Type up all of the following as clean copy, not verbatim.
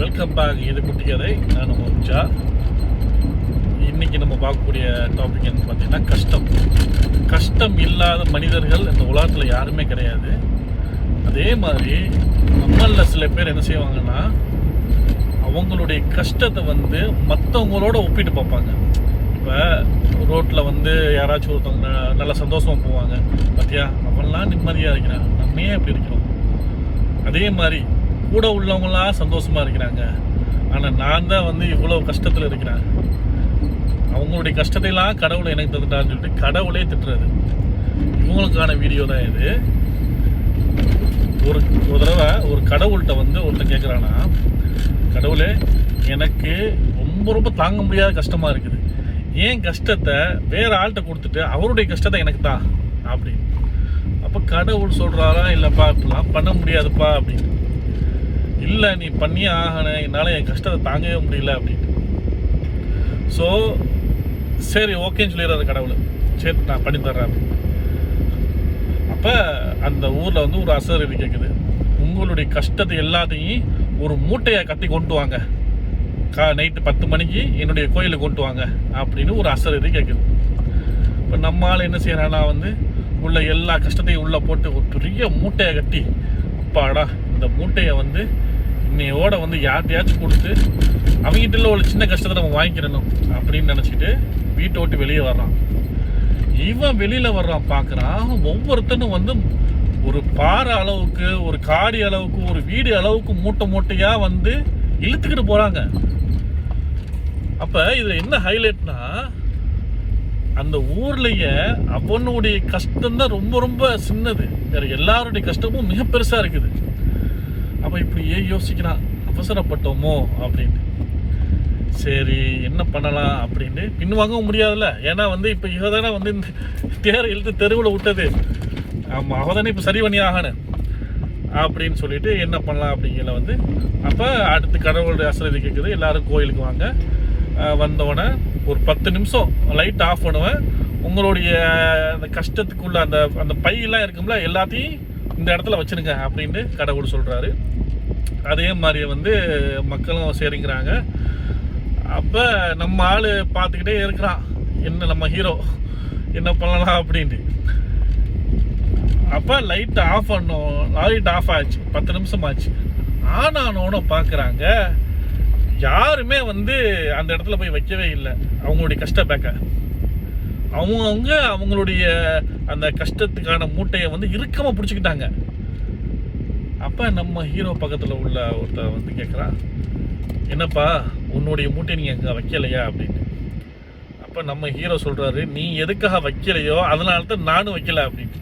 Welcome back. இது குட்டி கதை. நான் உச்சா. இன்னைக்கு நம்ம பார்க்கக்கூடிய டாபிக் என்னன்னு பார்த்தீங்கன்னா கஷ்டம் இல்லாத மனிதர்கள் இந்த உலகத்தில் யாருமே கிடையாது. அதே மாதிரி நம்மளில் சில பேர் என்ன செய்வாங்கன்னா அவங்களுடைய கஷ்டத்தை மற்றவங்களோட ஒப்பிட்டு பார்ப்பாங்க. இப்போ ரோட்டில் யாராச்சும் ஒருத்தவங்க நல்லா சந்தோஷமாக போவாங்க, பார்த்தியா அவன்லாம் நிம்மதியாக இருக்கிறான், நம்ம ஏன் இப்படி இருக்கிறோம். அதே மாதிரி கூட உள்ளவங்களாம் சந்தோஷமாக இருக்கிறாங்க, ஆனால் நான் தான் இவ்வளோ கஷ்டத்தில் இருக்கிறேன், அவங்களுடைய கஷ்டத்தையெல்லாம் கடவுளை எனக்கு தந்துட்டான்னு சொல்லிட்டு கடவுளே திட்டுறது. இவங்களுக்கான வீடியோ தான் இது. ஒரு தடவை ஒரு கடவுள்கிட்ட ஒருத்தன் கேட்குறான்னா, கடவுளே எனக்கு ரொம்ப தாங்க முடியாத கஷ்டமாக இருக்குது, ஏன் கஷ்டத்தை வேறு ஆள்கிட்ட கொடுத்துட்டு அவருடைய கஷ்டத்தை எனக்கு தான் அப்படின்னு. அப்போ கடவுள் சொல்கிறாரா, இல்லைப்பா இப்படிலாம் பண்ண முடியாதுப்பா அப்படின்னு. இல்லை நீ பண்ணியே ஆகணும், என்னால் என் கஷ்டத்தை தாங்கவே முடியல அப்படின்னு. ஸோ சரி ஓகேன்னு சொல்லிடுறாரு கடவுள். சரி நான் பண்ணி தர்றேன். அப்போ அந்த ஊரில் ஒரு அசரீதி கேட்குது, உங்களுடைய கஷ்டத்தை எல்லாத்தையும் ஒரு மூட்டையை கட்டி கொண்டு வாங்க, நைட்டு 10 மணிக்கு என்னுடைய கோயிலுக்கு கொண்டு வாங்க அப்படின்னு ஒரு அசரீதி கேட்குது. இப்போ நம்மளால் என்ன செய்யறானா உள்ள எல்லா கஷ்டத்தையும் உள்ளே போட்டு ஒரு பெரிய மூட்டையை கட்டி, அப்பாடா இந்த மூட்டையை இன்னையோட யார்கிட்டையாச்சும் கொடுத்து அவங்ககிட்ட ஒரு சின்ன கஷ்டத்தை நம்ம வாங்கிக்கிறணும் அப்படின்னு நினச்சிட்டு வீட்டை விட்டு வெளியே வர்றான். இவன் வெளியில் வர்றான், பார்க்குறான் ஒவ்வொருத்தனும் ஒரு பாறை அளவுக்கு, ஒரு காடி அளவுக்கு, ஒரு வீடு அளவுக்கு மூட்டையாக இழுத்துக்கிட்டு போகிறாங்க. அப்போ இதில் என்ன ஹைலைட்னா, அந்த ஊர்லேயே அவனுடைய கஷ்டம்தான் ரொம்ப சின்னது, வேற எல்லாருடைய கஷ்டமும் மிக பெருசாக இருக்குது. அப்போ இப்படி யோசிக்கிறான், அவசரப்பட்டோமோ அப்படின்னு. சரி என்ன பண்ணலாம் அப்படின்னு பின்வாங்கவும் முடியாதுல்ல, ஏன்னா இப்போ இவ தானே இந்த தேரை இழுத்து தெருவில் விட்டது, ஆமாம் அவ தானே இப்போ சரி பண்ணி ஆகணும் அப்படின்னு சொல்லிட்டு என்ன பண்ணலாம் அப்படிங்கிற அப்போ அடுத்து கடவுளுடைய அசரீதி கேட்குது, எல்லாரும் கோயிலுக்கு வாங்க. வந்தோடனே ஒரு 10 நிமிஷம் லைட் ஆஃப் பண்ணுவேன், உங்களுடைய அந்த கஷ்டத்துக்குள்ள அந்த பையெல்லாம் இருக்கும்ல எல்லாத்தையும் இந்த இடத்துல வச்சுருங்க அப்படின்னு கடவுள் சொல்கிறாரு. அதே மாதிரி மக்களும் சரிங்கிறாங்க. அப்போ நம்ம ஆள் பார்த்துக்கிட்டே இருக்கிறான், என்ன நம்ம ஹீரோ என்ன பண்ணலாம் அப்படின்ட்டு. அப்போ லைட் ஆஃப் பண்ணோம், லைட் ஆஃப் ஆச்சு, 10 நிமிஷம் ஆச்சு. ஆனானோன்னு பார்க்குறாங்க, யாருமே அந்த இடத்துல போய் வைக்கவே இல்லை அவங்களுடைய கஷ்ட பேக்கை. அவங்களுடைய அந்த கஷ்டத்துக்கான மூட்டையை இறுக்கமாக பிடிச்சிக்கிட்டாங்க. அப்போ நம்ம ஹீரோ பக்கத்தில் உள்ள ஒருத்தர் கேட்குறான், என்னப்பா உன்னுடைய மூட்டையை நீங்கள் அங்கே வைக்கலையா அப்படின்னு. அப்போ நம்ம ஹீரோ சொல்கிறாரு, நீ எதுக்காக வைக்கலையோ அதனால தான் நானும் வைக்கல அப்படின்னு.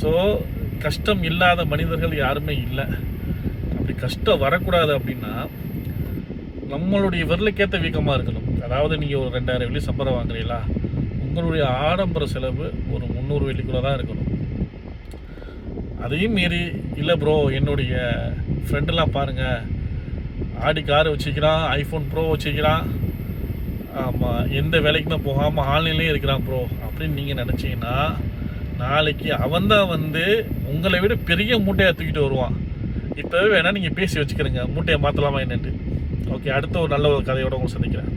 ஸோ கஷ்டம் இல்லாத மனிதர்கள் யாருமே இல்லை. அப்படி கஷ்டம் வரக்கூடாது அப்படின்னா நம்மளுடைய விரலுக்கேற்ற வீக்கமாக இருக்கணும். அதாவது நீங்கள் ஒரு 2000 வெள்ளி சம்பளம் வாங்குறீங்களா, உங்களுடைய ஆடம்பர செலவு ஒரு 300 வெள்ளிக்குள்ளே தான் இருக்கணும். அதையும் மீறி இல்லை ப்ரோ என்னுடைய ஃப்ரெண்டெல்லாம் பாருங்கள் ஆடி கார் வச்சுக்கிறான், ஐஃபோன் ப்ரோ வச்சுக்கிறான், ஆமாம் எந்த வேலைக்குமே போகாமல் ஆன்லைன்லேயே இருக்கிறான் ப்ரோ அப்படின்னு நீங்கள் நினச்சிங்கன்னா, நாளைக்கு அவன் தான் உங்களை விட பெரிய மூட்டையை தூக்கிட்டு வருவான். இப்போவே வேணால் நீங்கள் பேசி வச்சுக்கிறீங்க மூட்டையை மாற்றலாமா என்னென்று. ஓகே, அடுத்த ஒரு நல்ல ஒரு கதையோடு உங்களை சந்திக்கிறேன்.